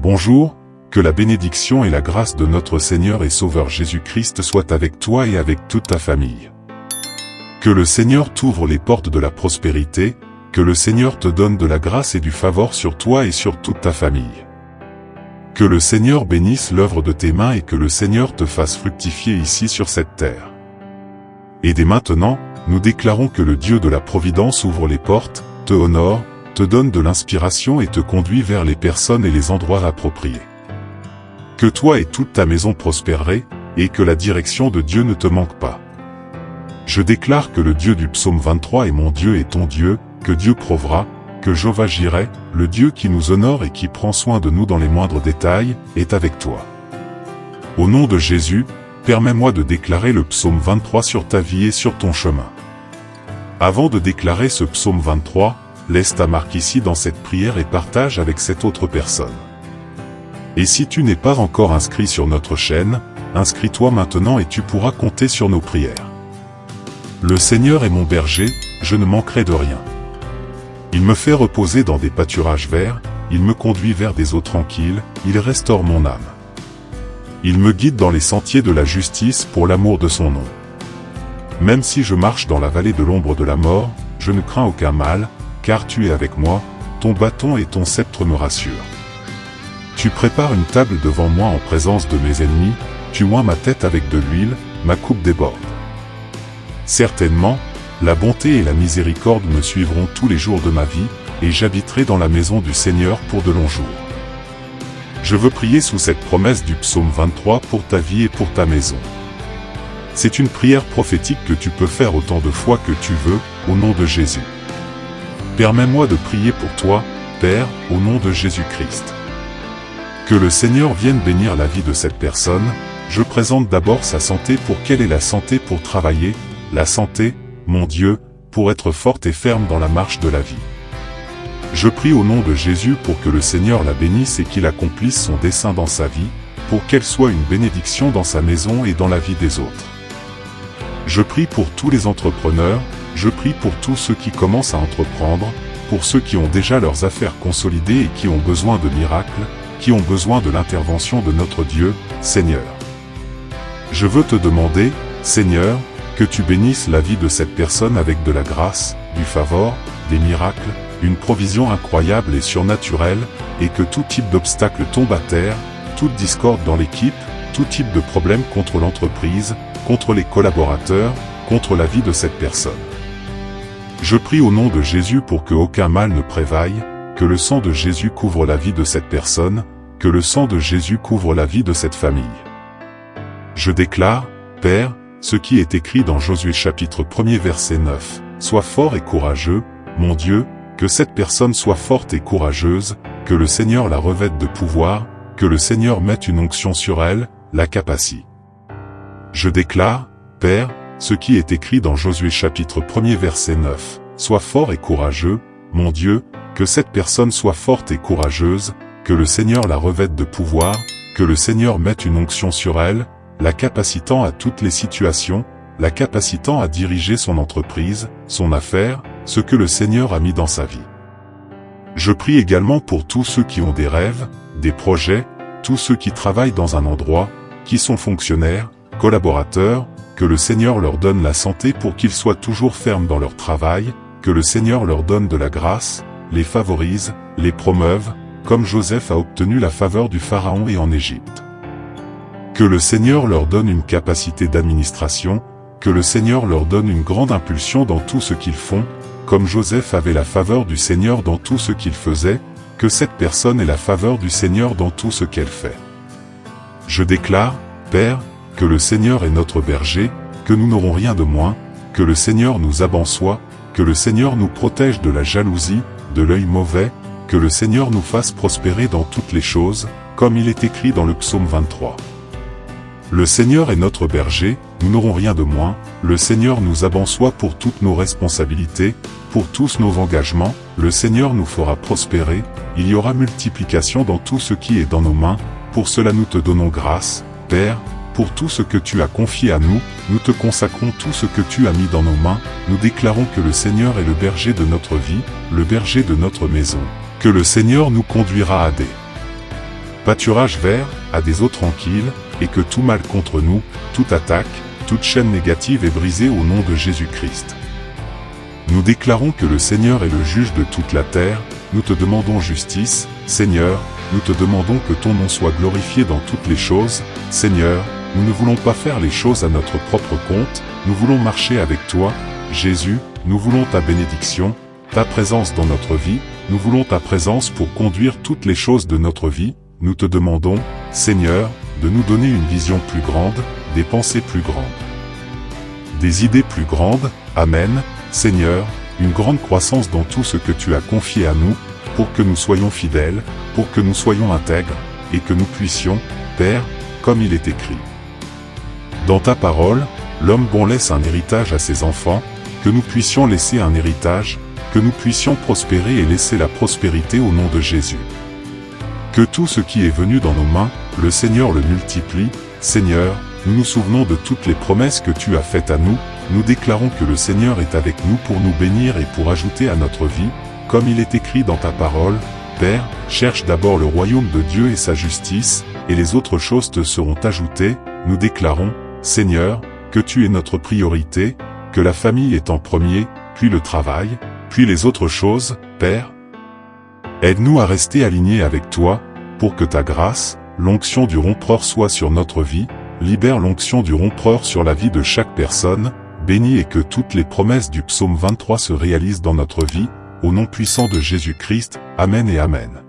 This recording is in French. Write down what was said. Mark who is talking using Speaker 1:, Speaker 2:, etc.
Speaker 1: Bonjour, que la bénédiction et la grâce de notre Seigneur et Sauveur Jésus-Christ soient avec toi et avec toute ta famille. Que le Seigneur t'ouvre les portes de la prospérité, que le Seigneur te donne de la grâce et du favor sur toi et sur toute ta famille. Que le Seigneur bénisse l'œuvre de tes mains et que le Seigneur te fasse fructifier ici sur cette terre. Et dès maintenant, nous déclarons que le Dieu de la Providence ouvre les portes, te honore, te donne de l'inspiration et te conduit vers les personnes et les endroits appropriés. Que toi et toute ta maison prospéreraient, et que la direction de Dieu ne te manque pas. Je déclare que le Dieu du psaume 23 est mon Dieu et ton Dieu, que Dieu prouvera, que Jéhovah Jireh, le Dieu qui nous honore et qui prend soin de nous dans les moindres détails, est avec toi. Au nom de Jésus, permets-moi de déclarer le psaume 23 sur ta vie et sur ton chemin. Avant de déclarer ce psaume 23, laisse ta marque ici dans cette prière et partage avec cette autre personne. Et si tu n'es pas encore inscrit sur notre chaîne, inscris-toi maintenant et tu pourras compter sur nos prières. Le Seigneur est mon berger, je ne manquerai de rien. Il me fait reposer dans des pâturages verts, il me conduit vers des eaux tranquilles, il restaure mon âme. Il me guide dans les sentiers de la justice pour l'amour de son nom. Même si je marche dans la vallée de l'ombre de la mort, je ne crains aucun mal, car tu es avec moi, ton bâton et ton sceptre me rassurent. Tu prépares une table devant moi en présence de mes ennemis, tu oins ma tête avec de l'huile, ma coupe déborde. Certainement, la bonté et la miséricorde me suivront tous les jours de ma vie, et j'habiterai dans la maison du Seigneur pour de longs jours. Je veux prier sous cette promesse du psaume 23 pour ta vie et pour ta maison. C'est une prière prophétique que tu peux faire autant de fois que tu veux, au nom de Jésus. Permets-moi de prier pour toi, Père, au nom de Jésus-Christ. Que le Seigneur vienne bénir la vie de cette personne. Je présente d'abord sa santé pour qu'elle ait la santé pour travailler, la santé, mon Dieu, pour être forte et ferme dans la marche de la vie. Je prie au nom de Jésus pour que le Seigneur la bénisse et qu'il accomplisse son dessein dans sa vie, pour qu'elle soit une bénédiction dans sa maison et dans la vie des autres. Je prie pour tous les entrepreneurs, je prie pour tous ceux qui commencent à entreprendre, pour ceux qui ont déjà leurs affaires consolidées et qui ont besoin de miracles, qui ont besoin de l'intervention de notre Dieu, Seigneur. Je veux te demander, Seigneur, que tu bénisses la vie de cette personne avec de la grâce, du favor, des miracles, une provision incroyable et surnaturelle, et que tout type d'obstacle tombe à terre, toute discorde dans l'équipe, tout type de problème contre l'entreprise, contre les collaborateurs, contre la vie de cette personne. Je prie au nom de Jésus pour que aucun mal ne prévaille, que le sang de Jésus couvre la vie de cette personne, que le sang de Jésus couvre la vie de cette famille. Je déclare, Père, ce qui est écrit dans Josué chapitre 1er verset 9, « Sois fort et courageux, mon Dieu, que cette personne soit forte et courageuse, que le Seigneur la revête de pouvoir, que le Seigneur mette une onction sur elle, la capacite. » Je déclare, Père, ce qui est écrit dans Josué chapitre 1er verset 9, « Sois fort et courageux, mon Dieu, que cette personne soit forte et courageuse, que le Seigneur la revête de pouvoir, que le Seigneur mette une onction sur elle, la capacitant à toutes les situations, la capacitant à diriger son entreprise, son affaire, ce que le Seigneur a mis dans sa vie. Je prie également pour tous ceux qui ont des rêves, des projets, tous ceux qui travaillent dans un endroit, qui sont fonctionnaires, collaborateurs, que le Seigneur leur donne la santé pour qu'ils soient toujours fermes dans leur travail, que le Seigneur leur donne de la grâce, les favorise, les promeuve, comme Joseph a obtenu la faveur du Pharaon et en Égypte. Que le Seigneur leur donne une capacité d'administration, que le Seigneur leur donne une grande impulsion dans tout ce qu'ils font, comme Joseph avait la faveur du Seigneur dans tout ce qu'il faisait, que cette personne ait la faveur du Seigneur dans tout ce qu'elle fait. Je déclare, Père, que le Seigneur est notre berger, que nous n'aurons rien de moins, que le Seigneur nous abençoit, que le Seigneur nous protège de la jalousie, de l'œil mauvais, que le Seigneur nous fasse prospérer dans toutes les choses, comme il est écrit dans le psaume 23. Le Seigneur est notre berger, nous n'aurons rien de moins, le Seigneur nous abençoit pour toutes nos responsabilités, pour tous nos engagements, le Seigneur nous fera prospérer, il y aura multiplication dans tout ce qui est dans nos mains, pour cela nous te donnons grâce, Père, pour tout ce que tu as confié à nous, nous te consacrons tout ce que tu as mis dans nos mains, nous déclarons que le Seigneur est le berger de notre vie, le berger de notre maison, que le Seigneur nous conduira à des pâturage vert, à des eaux tranquilles, et que tout mal contre nous, toute attaque, toute chaîne négative est brisée au nom de Jésus-Christ. Nous déclarons que le Seigneur est le juge de toute la terre, nous te demandons justice, Seigneur, nous te demandons que ton nom soit glorifié dans toutes les choses, Seigneur, nous ne voulons pas faire les choses à notre propre compte, nous voulons marcher avec toi, Jésus, nous voulons ta bénédiction, ta présence dans notre vie, nous voulons ta présence pour conduire toutes les choses de notre vie, nous te demandons, Seigneur, de nous donner une vision plus grande, des pensées plus grandes, des idées plus grandes, Amen, Seigneur, une grande croissance dans tout ce que tu as confié à nous, pour que nous soyons fidèles, pour que nous soyons intègres, et que nous puissions, Père, comme il est écrit. Dans ta parole, l'homme bon laisse un héritage à ses enfants, que nous puissions laisser un héritage, que nous puissions prospérer et laisser la prospérité au nom de Jésus. Que tout ce qui est venu dans nos mains, le Seigneur le multiplie, Seigneur, nous nous souvenons de toutes les promesses que tu as faites à nous, nous déclarons que le Seigneur est avec nous pour nous bénir et pour ajouter à notre vie, comme il est écrit dans ta parole, Père, cherche d'abord le royaume de Dieu et sa justice, et les autres choses te seront ajoutées, nous déclarons, Seigneur, que tu es notre priorité, que la famille est en premier, puis le travail, puis les autres choses, Père. Aide-nous à rester alignés avec toi, pour que ta grâce, l'onction du Rompeur soit sur notre vie, libère l'onction du Rompeur sur la vie de chaque personne, bénis et que toutes les promesses du psaume 23 se réalisent dans notre vie, au nom puissant de Jésus-Christ, Amen et Amen.